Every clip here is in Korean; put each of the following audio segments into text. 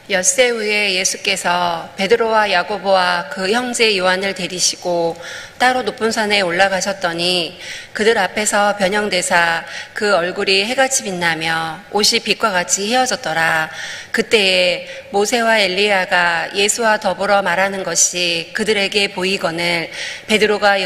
엿새 후에 예수께서 베드로와 야고보와 그 형제 요한을 데리시고 따로 높은 산에 올라가셨더니 그들 앞에서 변형되사 그 얼굴이 해같이 빛나며 옷이 빛과 같이 휘어졌더라. 그때에 모세와 엘리야가 예수와 더불어 말하는 것이 그들에게 보이거늘 베드로가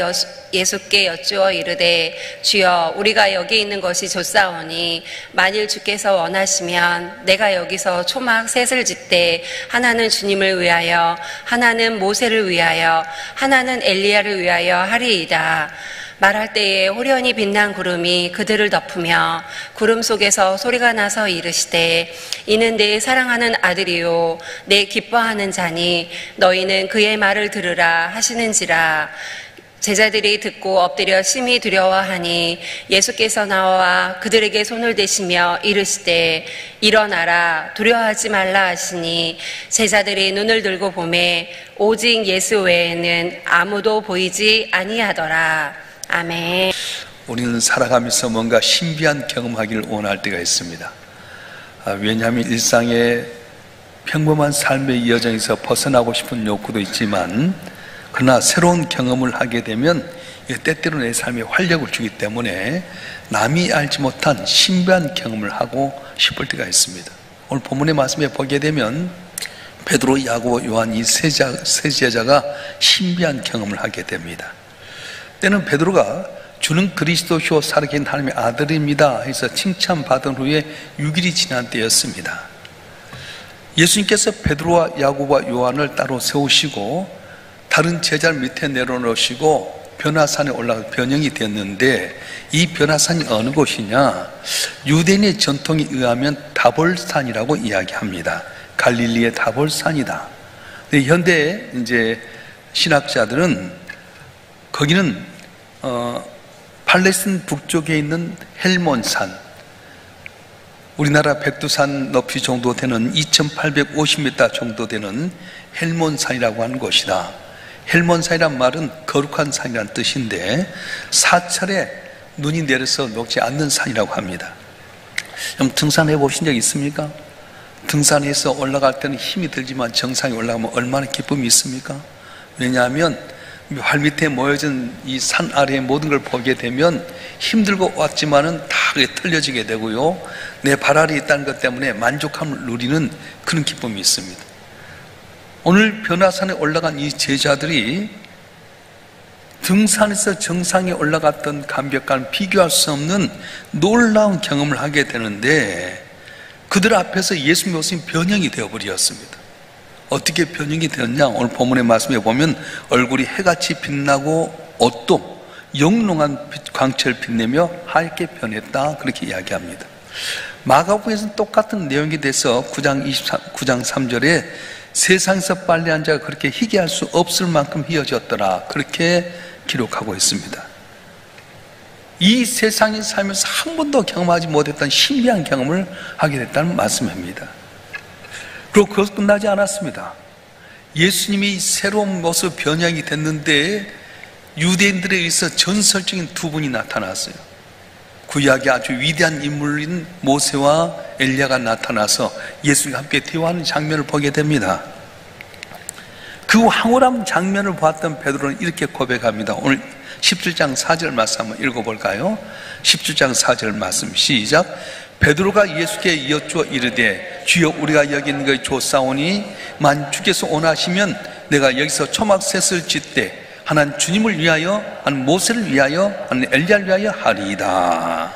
예수께 여쭈어 이르되 주여 우리가 여기 있는 것이 좋사오니 만일 주께서 원하시면 내가 여기서 초막 셋을 짓되 하나는 주님을 위하여 하나는 모세를 위하여 하나는 엘리야를 위하여 하리이다. 말할 때에 호련히 빛난 구름이 그들을 덮으며 구름 속에서 소리가 나서 이르시되 이는 내 사랑하는 아들이요 내 기뻐하는 자니 너희는 그의 말을 들으라 하시는지라. 제자들이 듣고 엎드려 심히 두려워하니 예수께서 나와 그들에게 손을 대시며 이르시되 일어나라 두려워하지 말라 하시니 제자들이 눈을 들고 보매 오직 예수 외에는 아무도 보이지 아니하더라. 아멘. 우리는 살아가면서 뭔가 신비한 경험하기를 원할 때가 있습니다. 왜냐하면 일상의 평범한 삶의 여정에서 벗어나고 싶은 욕구도 있지만 그러나 새로운 경험을 하게 되면 때때로 내 삶에 활력을 주기 때문에 남이 알지 못한 신비한 경험을 하고 싶을 때가 있습니다. 오늘 본문의 말씀에 보게 되면 베드로, 야고보, 요한 이 세 제자가 신비한 경험을 하게 됩니다. 때는 베드로가 주는 그리스도시요 살아계신 하나님의 아들입니다 해서 칭찬받은 후에 6일이 지난 때였습니다. 예수님께서 베드로와 야고보와 요한을 따로 세우시고 다른 제자를 밑에 내려놓으시고 변화산에 올라가 변형이 됐는데 이 변화산이 어느 곳이냐? 유대인의 전통에 의하면 다볼산이라고 이야기합니다. 갈릴리의 다볼산이다. 근데 현대 이제 신학자들은 거기는 팔레스틴 북쪽에 있는 헬몬산, 우리나라 백두산 높이 정도 되는 2850m 정도 되는 헬몬산이라고 하는 곳이다. 헬몬산이란 말은 거룩한 산이라는 뜻인데 사철에 눈이 내려서 녹지 않는 산이라고 합니다. 그럼 등산해 보신 적 있습니까? 등산해서 올라갈 때는 힘이 들지만 정상에 올라가면 얼마나 기쁨이 있습니까? 왜냐하면 발밑에 모여진 이 산 아래의 모든 걸 보게 되면 힘들고 왔지만은 다 틀려지게 되고요, 내 발 아래에 있다는 것 때문에 만족함을 누리는 그런 기쁨이 있습니다. 오늘 변화산에 올라간 이 제자들이 등산에서 정상에 올라갔던 감격과는 비교할 수 없는 놀라운 경험을 하게 되는데 그들 앞에서 예수님의 옷이 변형이 되어버렸습니다. 어떻게 변형이 되었냐? 오늘 본문의 말씀에 보면 얼굴이 해같이 빛나고 옷도 영롱한 광채를 빛내며 하얗게 변했다, 그렇게 이야기합니다. 마가복음에서는 똑같은 내용이 돼서 9장 3절에 세상에서 빨래한 자가 그렇게 희귀할 수 없을 만큼 희어졌더라, 그렇게 기록하고 있습니다. 이 세상에 살면서 한 번도 경험하지 못했던 신비한 경험을 하게 됐다는 말씀입니다. 그리고 그것 끝나지 않았습니다. 예수님이 새로운 모습 변형이 됐는데 유대인들에 의해서 전설적인 두 분이 나타났어요. 구약의 아주 위대한 인물인 모세와 엘리야가 나타나서 예수님과 함께 대화하는 장면을 보게 됩니다. 그 황홀한 장면을 보았던 베드로는 이렇게 고백합니다. 오늘 17장 4절 말씀 한번 읽어볼까요? 17장 4절 말씀 시작. 베드로가 예수께 여쭈어 이르되 주여 우리가 여기 있는 것이 좋사오니 만 주께서 원하시면 내가 여기서 초막 셋을 짓되 하나는 주님을 위하여 하나는 모세를 위하여 하나는 엘리야를 위하여 하리이다.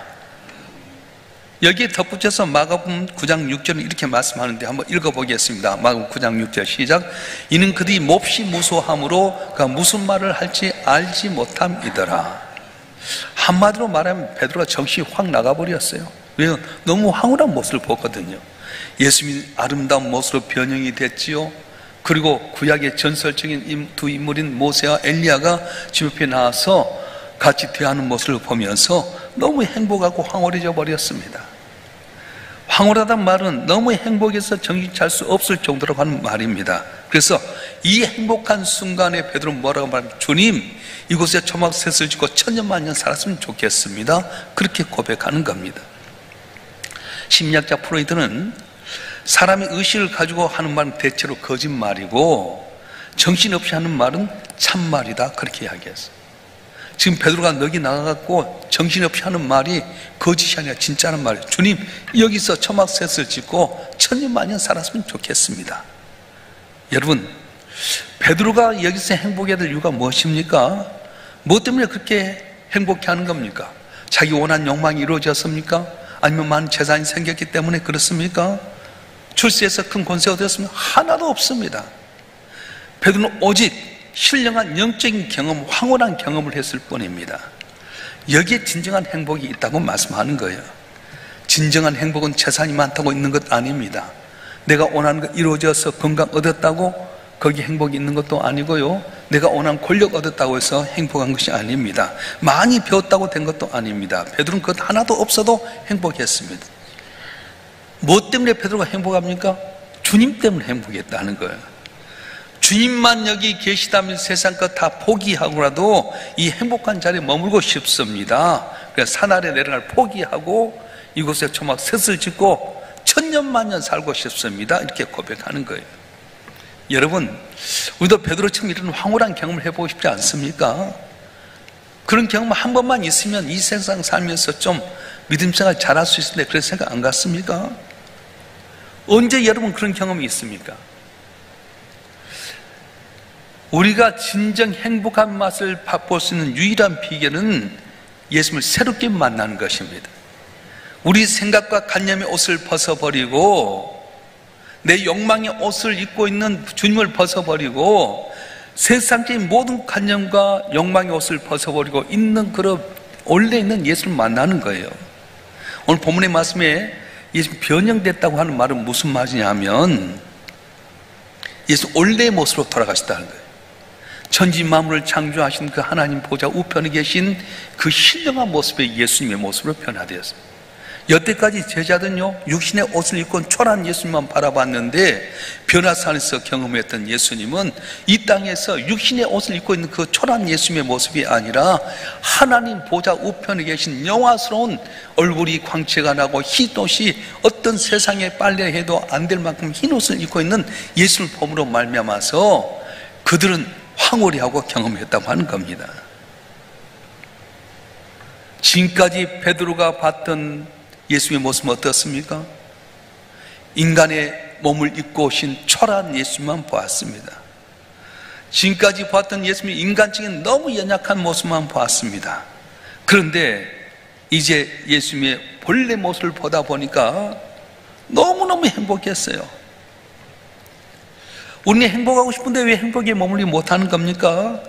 여기에 덧붙여서 마가복음 9장 6절은 이렇게 말씀하는데 한번 읽어보겠습니다. 마가복음 9장 6절 시작. 이는 그들이 몹시 무소함으로 그가 무슨 말을 할지 알지 못함이더라. 한마디로 말하면 베드로가 정신이 확 나가버렸어요. 왜냐하면 너무 황홀한 모습을 보거든요. 예수님이 아름다운 모습으로 변형이 됐지요. 그리고 구약의 전설적인 두 인물인 모세와 엘리야가 집 옆에 나와서 같이 대하는 모습을 보면서 너무 행복하고 황홀해져 버렸습니다. 황홀하다는 말은 너무 행복해서 정신 찰 수 없을 정도로 하는 말입니다. 그래서 이 행복한 순간에 베드로는 뭐라고 말합니까? 주님, 이곳에 초막 셋을 짓고 천년만년 살았으면 좋겠습니다. 그렇게 고백하는 겁니다. 심리학자 프로이드는 사람이 의식을 가지고 하는 말은 대체로 거짓말이고 정신없이 하는 말은 참말이다, 그렇게 이야기했어요. 지금 베드로가 넋이 나가갖고 정신없이 하는 말이 거짓이 아니라 진짜란 말이에요. 주님, 여기서 초막셋을 짓고 천년만년 살았으면 좋겠습니다. 여러분, 베드로가 여기서 행복해야 될 이유가 무엇입니까? 무엇 때문에 그렇게 행복해 하는 겁니까? 자기 원한 욕망이 이루어졌습니까? 아니면 많은 재산이 생겼기 때문에 그렇습니까? 출세해서 큰 권세가 얻었습니까? 하나도 없습니다. 베드로는 오직 신령한 영적인 경험, 황홀한 경험을 했을 뿐입니다. 여기에 진정한 행복이 있다고 말씀하는 거예요. 진정한 행복은 재산이 많다고 있는 것 아닙니다. 내가 원하는 것 이루어져서 건강 얻었다고 거기 행복이 있는 것도 아니고요, 내가 원하는 권력 얻었다고 해서 행복한 것이 아닙니다. 많이 배웠다고 된 것도 아닙니다. 베드로는 그것 하나도 없어도 행복했습니다. 무엇 때문에 베드로가 행복합니까? 주님 때문에 행복했다는 거예요. 주님만 여기 계시다면 세상 것 다 포기하고라도 이 행복한 자리에 머물고 싶습니다. 그래서 산 아래 내려갈 포기하고 이곳에 초막 셋을 짓고 천년만년 살고 싶습니다, 이렇게 고백하는 거예요. 여러분, 우리도 베드로처럼 이런 황홀한 경험을 해보고 싶지 않습니까? 그런 경험 한 번만 있으면 이 세상 살면서 좀 믿음생활 잘할 수 있을 텐데 그런 생각 안 갖습니까? 언제 여러분 그런 경험이 있습니까? 우리가 진정 행복한 맛을 맛볼 수 있는 유일한 비결은 예수님을 새롭게 만나는 것입니다. 우리 생각과 관념의 옷을 벗어버리고 내 욕망의 옷을 입고 있는 주님을 벗어버리고 세상적인 모든 관념과 욕망의 옷을 벗어버리고 있는 그런 원래 있는 예수를 만나는 거예요. 오늘 본문의 말씀에 예수 변형됐다고 하는 말은 무슨 말이냐면 예수 원래의 모습으로 돌아가셨다는 거예요. 천지 만물을 창조하신 그 하나님 보좌 우편에 계신 그 신령한 모습의 예수님의 모습으로 변화되었습니다. 여태까지 제자들은요, 육신의 옷을 입고 초라한 예수님만 바라봤는데 변화산에서 경험했던 예수님은 이 땅에서 육신의 옷을 입고 있는 그 초라한 예수님의 모습이 아니라 하나님 보좌 우편에 계신 영화스러운 얼굴이 광채가 나고 흰옷이 어떤 세상에 빨래해도 안 될 만큼 흰옷을 입고 있는 예수를 봄으로 말미암아서 그들은 황홀히 하고 경험했다고 하는 겁니다. 지금까지 베드로가 봤던 예수님의 모습은 어떻습니까? 인간의 몸을 입고 오신 초라한 예수님만 보았습니다. 지금까지 봤던 예수님의 인간적인 너무 연약한 모습만 보았습니다. 그런데 이제 예수님의 본래 모습을 보다 보니까 너무너무 행복했어요. 우리는 행복하고 싶은데 왜 행복에 머물지 못하는 겁니까?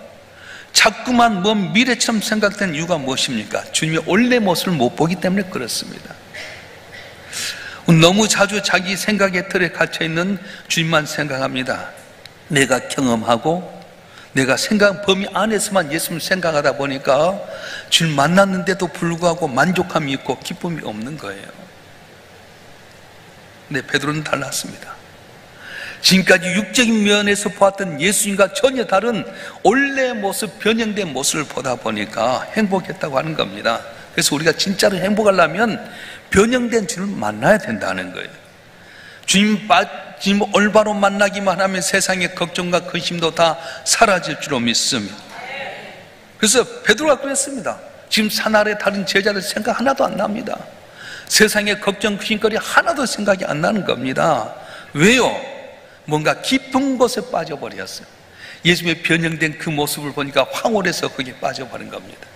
자꾸만 먼 미래처럼 생각되는 이유가 무엇입니까? 주님의 원래 모습을 못 보기 때문에 그렇습니다. 너무 자주 자기 생각의 틀에 갇혀있는 주님만 생각합니다. 내가 경험하고 내가 생각 범위 안에서만 예수님을 생각하다 보니까 주님 만났는데도 불구하고 만족함이 있고 기쁨이 없는 거예요. 근데 베드로는 달랐습니다. 지금까지 육적인 면에서 보았던 예수님과 전혀 다른 원래 모습, 변형된 모습을 보다 보니까 행복했다고 하는 겁니다. 그래서 우리가 진짜로 행복하려면 변형된 주님을 만나야 된다는 거예요. 주님 올바로 만나기만 하면 세상의 걱정과 근심도 다 사라질 줄로 믿습니다. 그래서 베드로가 그랬습니다. 지금 산 아래 다른 제자들 생각 하나도 안 납니다. 세상의 걱정, 근심거리 하나도 생각이 안 나는 겁니다. 왜요? 뭔가 깊은 곳에 빠져버렸어요. 예수님의 변형된 그 모습을 보니까 황홀해서 거기에 빠져버린 겁니다.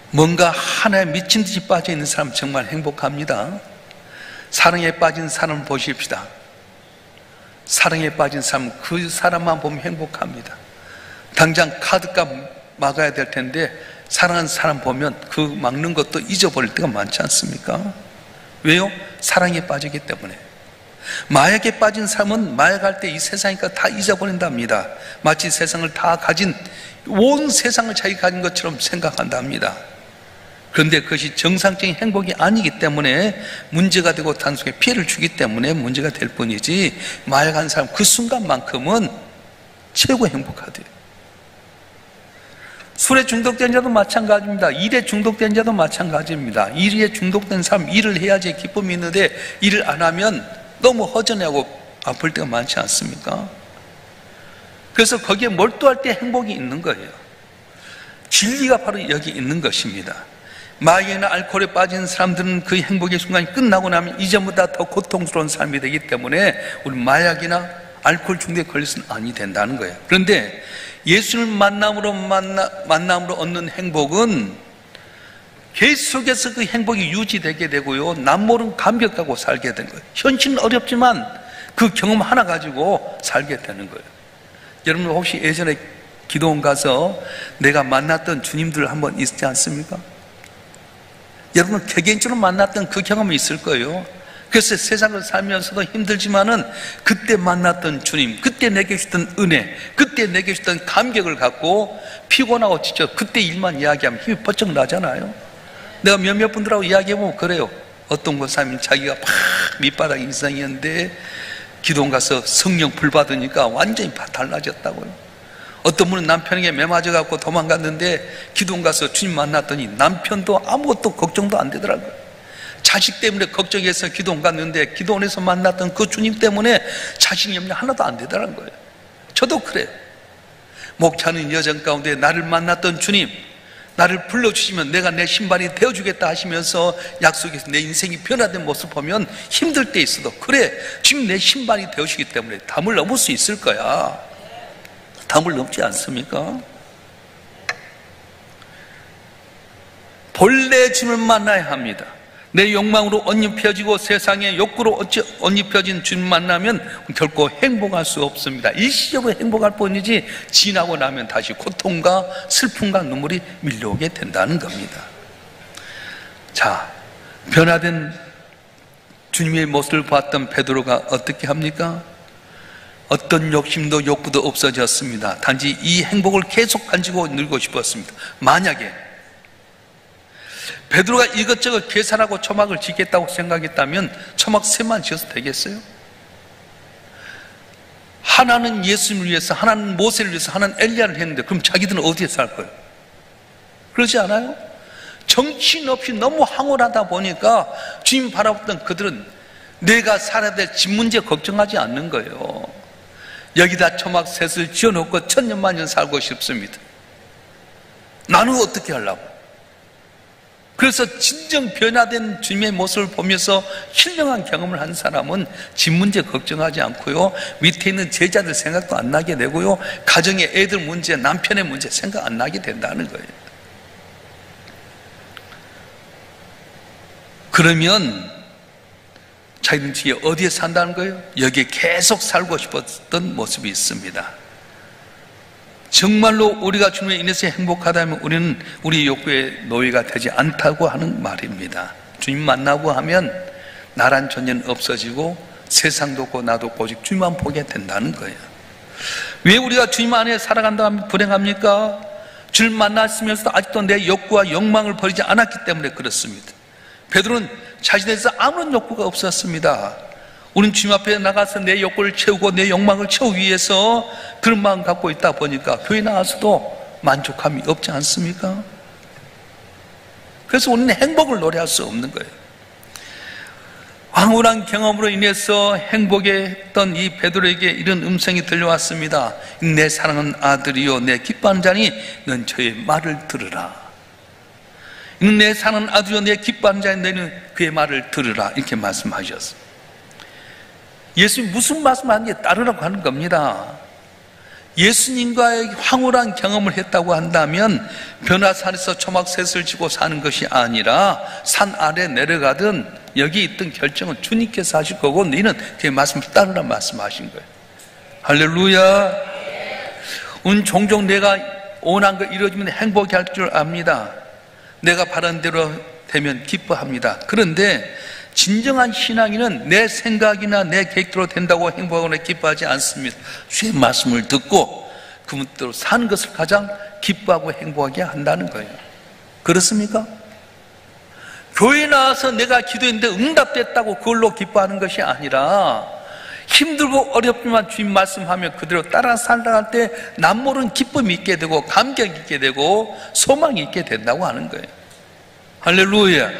뭔가 하나에 미친 듯이 빠져있는 사람 정말 행복합니다. 사랑에 빠진 사람을 보십시다. 사랑에 빠진 사람, 그 사람만 보면 행복합니다. 당장 카드값 막아야 될 텐데 사랑하는 사람 보면 그 막는 것도 잊어버릴 때가 많지 않습니까? 왜요? 사랑에 빠지기 때문에. 마약에 빠진 사람은 마약할 때 이 세상이니까 다 잊어버린답니다. 마치 세상을 다 가진, 온 세상을 자기가 가진 것처럼 생각한답니다. 그런데 그것이 정상적인 행복이 아니기 때문에 문제가 되고 단속에 피해를 주기 때문에 문제가 될 뿐이지, 마약한 사람 그 순간만큼은 최고 행복하대요. 술에 중독된 자도 마찬가지입니다. 일에 중독된 자도 마찬가지입니다. 일에 중독된 사람, 일을 해야지 기쁨이 있는데 일을 안 하면 너무 허전하고 아플 때가 많지 않습니까? 그래서 거기에 몰두할 때 행복이 있는 거예요. 진리가 바로 여기 있는 것입니다. 마약이나 알코올에 빠진 사람들은 그 행복의 순간이 끝나고 나면 이전보다 더 고통스러운 삶이 되기 때문에 우리 마약이나 알코올 중독에 걸려서는 아니 된다는 거예요. 그런데 예수를 만남으로 얻는 행복은 계속해서 그 행복이 유지되게 되고요, 남모른 감격하고 살게 되는 거예요. 현실은 어렵지만 그 경험 하나 가지고 살게 되는 거예요. 여러분 혹시 예전에 기도원 가서 내가 만났던 주님들 한번 있지 않습니까? 여러분 개개인적으로 만났던 그 경험이 있을 거예요. 그래서 세상을 살면서도 힘들지만은 그때 만났던 주님, 그때 내게 주셨던 은혜, 그때 내게 주셨던 감격을 갖고 피곤하고 지쳐 그때 일만 이야기하면 힘이 번쩍 나잖아요. 내가 몇몇 분들하고 이야기해보면 그래요. 어떤 권사님은 자기가 막 밑바닥 인상이었는데 기도원 가서 성령 불 받으니까 완전히 달라졌다고요. 어떤 분은 남편에게 매 맞아갖고 도망갔는데 기도원 가서 주님 만났더니 남편도 아무것도 걱정도 안 되더라고요. 자식 때문에 걱정해서 기도원 갔는데 기도원에서 만났던 그 주님 때문에 자식 염려 하나도 안 되더라는 거예요. 저도 그래요. 목차는 여정 가운데 나를 만났던 주님, 나를 불러주시면 내가 내 신발이 되어주겠다 하시면서 약속해서 내 인생이 변화된 모습 보면 힘들 때 있어도 그래, 지금 내 신발이 되어주시기 때문에 담을 넘을 수 있을 거야. 담을 넘지 않습니까? 본래 주님을 만나야 합니다. 내 욕망으로 옷 입혀지고 세상의 욕구로 옷 입혀진 주님 만나면 결코 행복할 수 없습니다. 일시적으로 행복할 뿐이지 지나고 나면 다시 고통과 슬픔과 눈물이 밀려오게 된다는 겁니다. 자, 변화된 주님의 모습을 봤던 베드로가 어떻게 합니까? 어떤 욕심도 욕구도 없어졌습니다. 단지 이 행복을 계속 가지고 늘고 싶었습니다. 만약에 베드로가 이것저것 계산하고 초막을 짓겠다고 생각했다면 초막 3만 지어서 되겠어요? 하나는 예수님을 위해서, 하나는 모세를 위해서, 하나는 엘리야를 했는데 그럼 자기들은 어디에 살 거예요? 그러지 않아요? 정신없이 너무 황홀하다 보니까 주님 바라봤던 그들은 내가 살아야 될 집 문제 걱정하지 않는 거예요. 여기다 초막 셋을 지어놓고 천년만년 살고 싶습니다. 나는 어떻게 하려고? 그래서 진정 변화된 주님의 모습을 보면서 신령한 경험을 한 사람은 집 문제 걱정하지 않고요, 밑에 있는 제자들 생각도 안 나게 되고요, 가정의 애들 문제, 남편의 문제 생각 안 나게 된다는 거예요. 그러면 자기는 뒤에 어디에 산다는 거예요? 여기에 계속 살고 싶었던 모습이 있습니다. 정말로 우리가 주님에 인해서 행복하다면 우리는 우리 욕구의 노예가 되지 않다고 하는 말입니다. 주님 만나고 하면 나란 존재는 없어지고 세상도 없고 나도 없고 오직 주님만 보게 된다는 거예요. 왜 우리가 주님 안에 살아간다 하면 불행합니까? 주님 만났으면서도 아직도 내 욕구와 욕망을 버리지 않았기 때문에 그렇습니다. 베드로는 자신에 대해서 아무런 욕구가 없었습니다. 우리는 주님 앞에 나가서 내 욕구를 채우고 내 욕망을 채우기 위해서 그런 마음 갖고 있다 보니까 교회 나와서도 만족함이 없지 않습니까? 그래서 우리는 행복을 노래할 수 없는 거예요. 황홀한 경험으로 인해서 행복했던 이 베드로에게 이런 음성이 들려왔습니다. 내 사랑하는 아들이요 내 기뻐하는 자니 넌 저의 말을 들으라. 내 사랑하는 아들이요 내 기뻐하는 자니 너는 그의 말을 들으라. 이렇게 말씀하셨어요. 예수님 무슨 말씀하는지 따르라고 하는 겁니다. 예수님과의 황홀한 경험을 했다고 한다면 변화산에서 초막셋을 지고 사는 것이 아니라 산 아래 내려가든 여기 있던 결정은 주님께서 하실 거고 너희는 그의 말씀을 따르라 말씀하신 거예요. 할렐루야. 종종 내가 원한 거 이루어지면 행복해 할 줄 압니다. 내가 바란 대로 되면 기뻐합니다. 그런데 진정한 신앙인은 내 생각이나 내 계획대로 된다고 행복하거나 기뻐하지 않습니다. 주의 말씀을 듣고 그 문대로 사는 것을 가장 기뻐하고 행복하게 한다는 거예요. 그렇습니까? 교회 나와서 내가 기도했는데 응답됐다고 그걸로 기뻐하는 것이 아니라 힘들고 어렵지만 주님 말씀하며 그대로 따라 살아갈 때 남모르는 기쁨이 있게 되고 감격이 있게 되고 소망이 있게 된다고 하는 거예요. 할렐루야.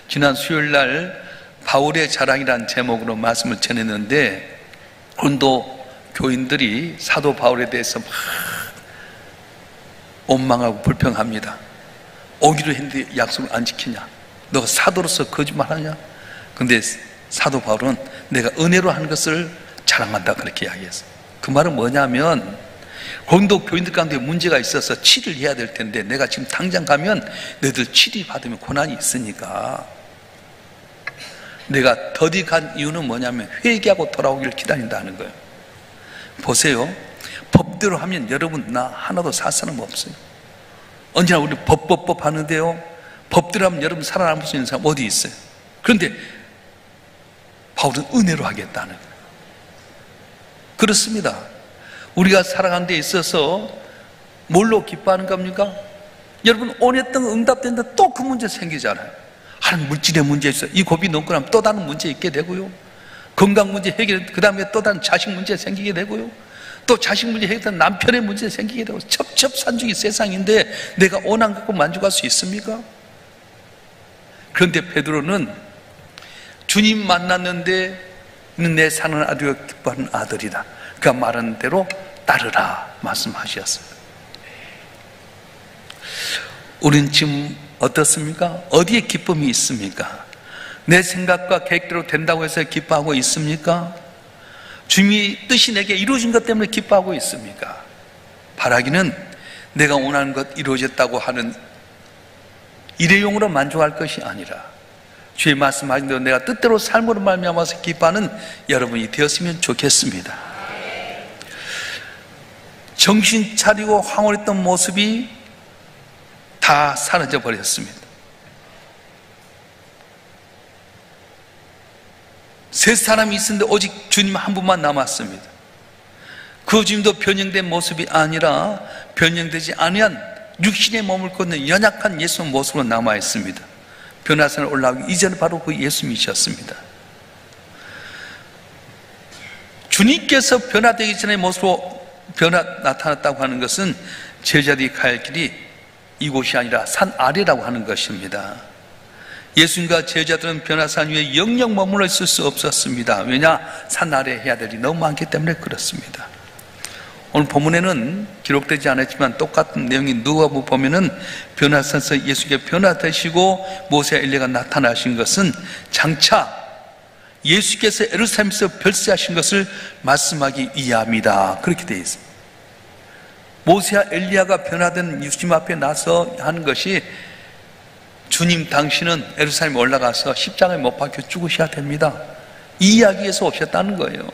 지난 수요일 날 바울의 자랑이라는 제목으로 말씀을 전했는데, 고린도 교인들이 사도 바울에 대해서 막 원망하고 불평합니다. 오기로 했는데 약속을 안 지키냐? 너가 사도로서 거짓말하냐? 근데 사도 바울은 내가 은혜로 한 것을 자랑한다, 그렇게 이야기했어요. 그 말은 뭐냐면, 고린도 교인들 가운데 문제가 있어서 치료를 해야 될 텐데 내가 지금 당장 가면 너희들 치료 받으면 고난이 있으니까 내가 더디 간 이유는 뭐냐면 회개하고 돌아오기를 기다린다는 거예요. 보세요. 법대로 하면 여러분 나 하나도 살 사람 없어요. 언제나 우리 법 하는데요, 법대로 하면 여러분 살아남을 수 있는 사람 어디 있어요? 그런데 바울은 은혜로 하겠다는 거예요. 그렇습니다. 우리가 살아가는 데 있어서 뭘로 기뻐하는 겁니까? 여러분 오냈던 응답된다 또 그 문제 생기잖아요. 한 물질의 문제 있어요. 이 고비 넘고 나면 또 다른 문제 있게 되고요. 건강 문제 해결, 그 다음에 또 다른 자식 문제 생기게 되고요. 또 자식 문제 해결, 남편의 문제 생기게 되고, 첩첩산중이 세상인데 내가 원한 갖고 만족할 수 있습니까? 그런데 베드로는 주님 만났는데 내 사는 아들과 기뻐하는 아들이다. 그가 말하는 대로 따르라 말씀하셨어요. 우린 지금 어떻습니까? 어디에 기쁨이 있습니까? 내 생각과 계획대로 된다고 해서 기뻐하고 있습니까? 주님이 뜻이 내게 이루어진 것 때문에 기뻐하고 있습니까? 바라기는 내가 원하는 것 이루어졌다고 하는 일회용으로 만족할 것이 아니라 주의 말씀하신 대로 내가 뜻대로 삶으로 말미암아서 기뻐하는 여러분이 되었으면 좋겠습니다. 정신 차리고 황홀했던 모습이 다 사라져 버렸습니다. 세 사람이 있었는데 오직 주님 한 분만 남았습니다. 그 주님도 변형된 모습이 아니라 변형되지 아니한 육신의 몸을 걷는 연약한 예수의 모습으로 남아 있습니다. 변화산을 올라가기 이전에 바로 그 예수님이셨습니다. 주님께서 변화되기 전의 모습으로 나타났다고 하는 것은 제자들이 갈 길이 이곳이 아니라 산 아래라고 하는 것입니다. 예수님과 제자들은 변화산 위에 영영 머물러 있을 수 없었습니다. 왜냐? 산 아래 해야 될 일이 너무 많기 때문에 그렇습니다. 오늘 본문에는 기록되지 않았지만 똑같은 내용이 누가복음 보면은 변화산에서 예수께 변화되시고 모세와 엘리야가 나타나신 것은 장차 예수께서 예루살렘에서 별세하신 것을 말씀하기 위함이다, 그렇게 되어 있습니다. 모세와 엘리야가 변화된 예수님 앞에 나서 하는 것이 주님 당신은 예루살렘에 올라가서 십자가에 못 박혀 죽으셔야 됩니다, 이 이야기에서 오셨다는 거예요.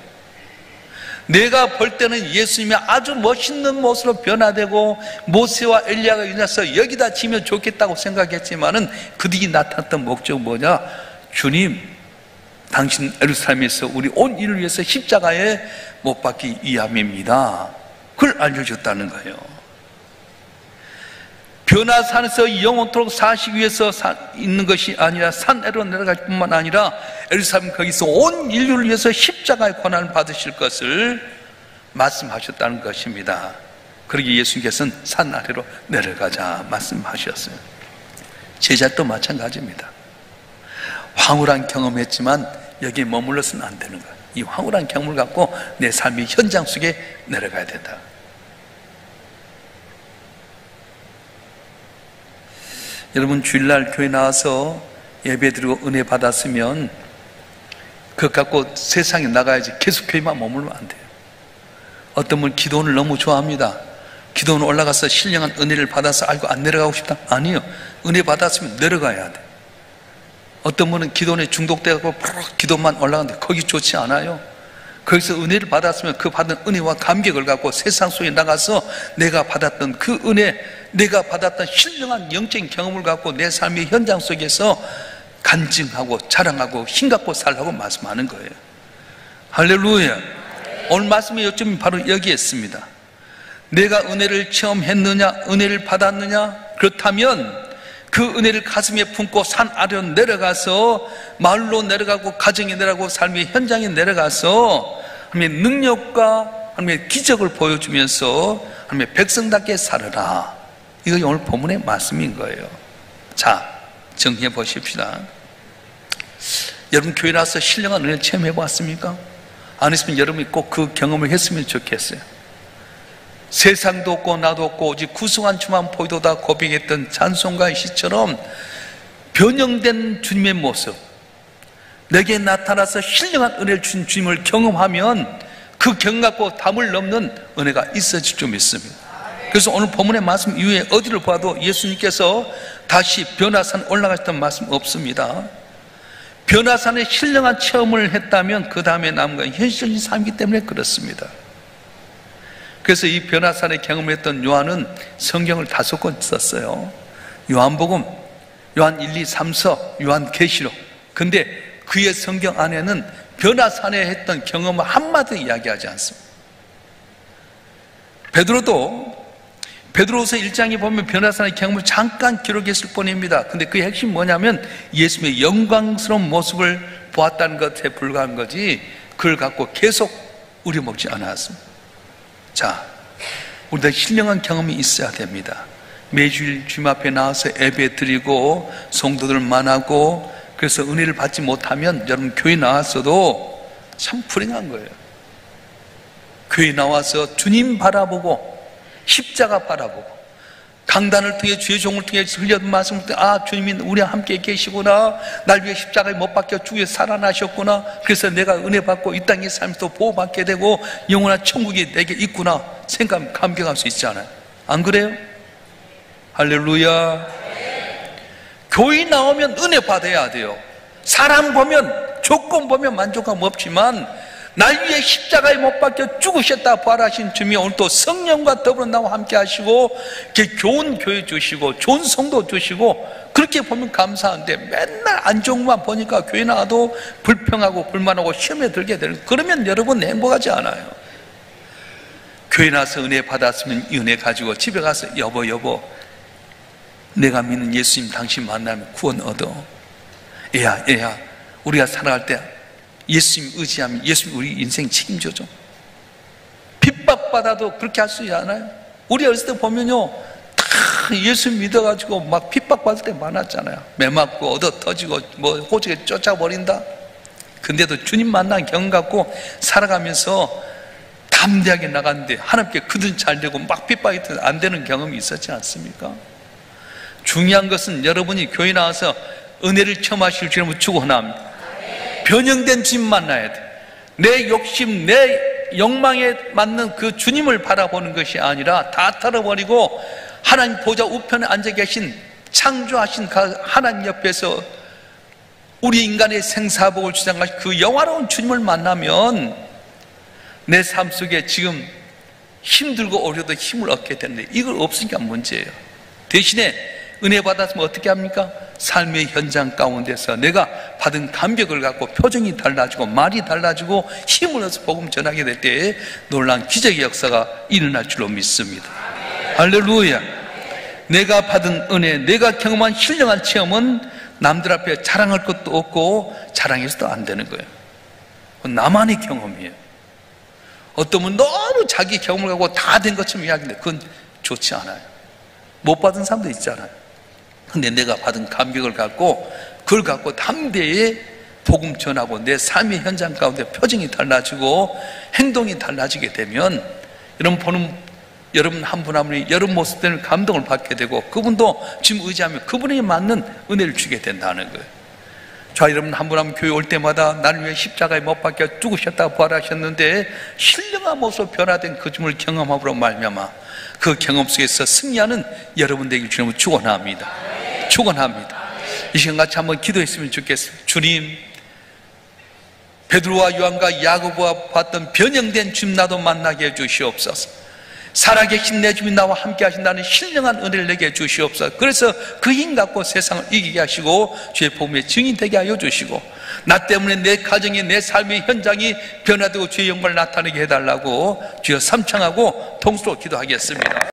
내가 볼 때는 예수님이 아주 멋있는 모습으로 변화되고 모세와 엘리야가 일어나서 여기다 지면 좋겠다고 생각했지만은 그 뒤에 나타났던 목적은 뭐냐? 주님 당신 예루살렘에서 우리 온 일을 위해서 십자가에 못 박기 위함입니다, 그걸 알려줬다는 거예요. 변화산에서 영원토록 사시기 위해서 있는 것이 아니라 산에로 내려갈 뿐만 아니라 예루살렘 거기서 온 인류를 위해서 십자가의 고난을 받으실 것을 말씀하셨다는 것입니다. 그러기 예수님께서는 산 아래로 내려가자 말씀하셨어요. 제자도 마찬가지입니다. 황홀한 경험했지만 여기에 머물러서는 안 되는 거예요. 이 황홀한 경험을 갖고 내 삶의 현장 속에 내려가야 된다. 여러분 주일날 교회 나와서 예배드리고 은혜 받았으면 그것 갖고 세상에 나가야지 계속 교회만 머물면 안 돼요. 어떤 분은 기도원을 너무 좋아합니다. 기도원 올라가서 신령한 은혜를 받아서 알고 안 내려가고 싶다? 아니요, 은혜 받았으면 내려가야 돼. 어떤 분은 기도원에 중독되고 기도만 올라가는데 거기 좋지 않아요. 거기서 은혜를 받았으면 그 받은 은혜와 감격을 갖고 세상 속에 나가서 내가 받았던 그 은혜, 내가 받았던 신령한 영적인 경험을 갖고 내 삶의 현장 속에서 간증하고 자랑하고 힘갖고 살라고 말씀하는 거예요. 할렐루야. 오늘 말씀의 요점이 바로 여기에 있습니다. 내가 은혜를 체험했느냐, 은혜를 받았느냐? 그렇다면 그 은혜를 가슴에 품고 산 아래로 내려가서 마을로 내려가고 가정에 내려가고 삶의 현장에 내려가서 하나님의 능력과 하나님의 기적을 보여주면서 하나님의 백성답게 살아라. 이것이 오늘 본문의 말씀인 거예요. 자, 정리해 보십시다. 여러분 교회 나와서 신령한 은혜를 체험해 보았습니까? 안 했으면 여러분이 꼭 그 경험을 했으면 좋겠어요. 세상도 없고 나도 없고 오직 구성한 주만 보이도다 고백했던 찬송가의 시처럼 변형된 주님의 모습, 내게 나타나서 신령한 은혜를 준 주님을 경험하면 그 경험 갖고 담을 넘는 은혜가 있어질 줄 믿습니다. 그래서 오늘 본문의 말씀 이후에 어디를 봐도 예수님께서 다시 변화산 올라가셨던 말씀 없습니다. 변화산에 신령한 체험을 했다면 그 다음에 남은 건 현실적인 삶이기 때문에 그렇습니다. 그래서 이 변화산의 경험을 했던 요한은 성경을 5권 썼어요. 요한복음, 요한 1, 2, 3서, 요한계시록. 근데 그의 성경 안에는 변화산에 했던 경험을 한마디 이야기하지 않습니다. 베드로서 1장에 보면 변화산의 경험을 잠깐 기록했을 뿐입니다. 근데 그 핵심이 뭐냐면 예수님의 영광스러운 모습을 보았다는 것에 불과한 거지 그걸 갖고 계속 우려먹지 않았습니다. 자, 우리가 신령한 경험이 있어야 됩니다. 매주일 주님 앞에 나와서 예배 드리고 성도들 만나고 그래서 은혜를 받지 못하면 여러분 교회 나왔어도 참 불행한 거예요. 교회 나와서 주님 바라보고 십자가 바라보고 강단을 통해 주의 종을 통해 흘려든 말씀을 통해 아 주님이 우리와 함께 계시구나, 날 위해 십자가에 못 박혀 주에 살아나셨구나, 그래서 내가 은혜 받고 이 땅의 삶에서 보호받게 되고 영원한 천국이 내게 있구나 생각 감격할 수 있잖아요. 안 그래요? 할렐루야. 교회 나오면 은혜 받아야 돼요. 사람 보면 조건 보면 만족감 없지만 날 위해 십자가에 못 박혀 죽으셨다 부활하신 주님이 오늘 또 성령과 더불어 나와 함께 하시고 이렇게 좋은 교회 주시고 좋은 성도 주시고 그렇게 보면 감사한데 맨날 안 좋은 것만 보니까 교회 나와도 불평하고 불만하고 시험에 들게 되는, 그러면 여러분 행복하지 않아요. 교회 나와서 은혜 받았으면 이 은혜 가지고 집에 가서 여보 내가 믿는 예수님 당신 만나면 구원 얻어. 얘야 우리가 살아갈 때 예수님 의지하면 예수님 우리 인생 책임져줘. 핍박받아도 그렇게 할 수 있지 않아요? 우리 어렸을 때 보면요 다 예수 믿어가지고 막 핍박받을 때 많았잖아요. 매 맞고 얻어 터지고 뭐 호적에 쫓아버린다. 근데도 주님 만난 경험 갖고 살아가면서 담대하게 나갔는데 하나님께 그들 잘 되고 막 핍박이 안 되는 경험이 있었지 않습니까? 중요한 것은 여러분이 교회 나와서 은혜를 체험하실 줄을 축원합니다. 변형된 주님 만나야 돼. 내 욕심, 내 욕망에 맞는 그 주님을 바라보는 것이 아니라 다 털어버리고 하나님 보좌 우편에 앉아 계신 창조하신 하나님 옆에서 우리 인간의 생사복을 주장하신 그 영화로운 주님을 만나면 내 삶 속에 지금 힘들고 어려도 힘을 얻게 되는데 이걸 없으니까 문제예요. 대신에 은혜 받았으면 어떻게 합니까? 삶의 현장 가운데서 내가 받은 감격을 갖고 표정이 달라지고 말이 달라지고 힘을 얻어서 복음 전하게 될 때에 놀라운 기적의 역사가 일어날 줄로 믿습니다. 할렐루야. 내가 받은 은혜, 내가 경험한 신령한 체험은 남들 앞에 자랑할 것도 없고 자랑해서도 안 되는 거예요. 나만의 경험이에요. 어떤 분은 너무 자기 경험을 갖고 다 된 것처럼 이야기하는데 그건 좋지 않아요. 못 받은 사람도 있잖아요. 근데 내가 받은 감격을 갖고 그걸 갖고 담대히 복음 전하고 내 삶의 현장 가운데 표정이 달라지고 행동이 달라지게 되면 여러분 한 분 한 분이 여러분 모습 때문에 감동을 받게 되고 그분도 지금 의지하면 그분에 맞는 은혜를 주게 된다는 거예요. 자, 여러분 한 분 한 분 교회 올 때마다 나를 위해 십자가에 못 박혀 죽으셨다 부활하셨는데 신령한 모습으로 변화된 그 주님을 경험함으로 말미암아 그 경험 속에서 승리하는 여러분 되길 주님을 축원합니다. 축원합니다. 이 시간 같이 한번 기도했으면 좋겠습니다. 주님, 베드로와 요한과 야고보와 봤던 변형된 주님 나도 만나게 해주시옵소서. 살아계신 내 주님 나와 함께 하신다는 신령한 은혜를 내게 주시옵소서. 그래서 그 힘 갖고 세상을 이기게 하시고 주의 복음의 증인 되게 하여 주시고 나 때문에 내 가정이 내 삶의 현장이 변화되고 주의 영광을 나타내게 해달라고 주여 삼창하고 통수로 기도하겠습니다.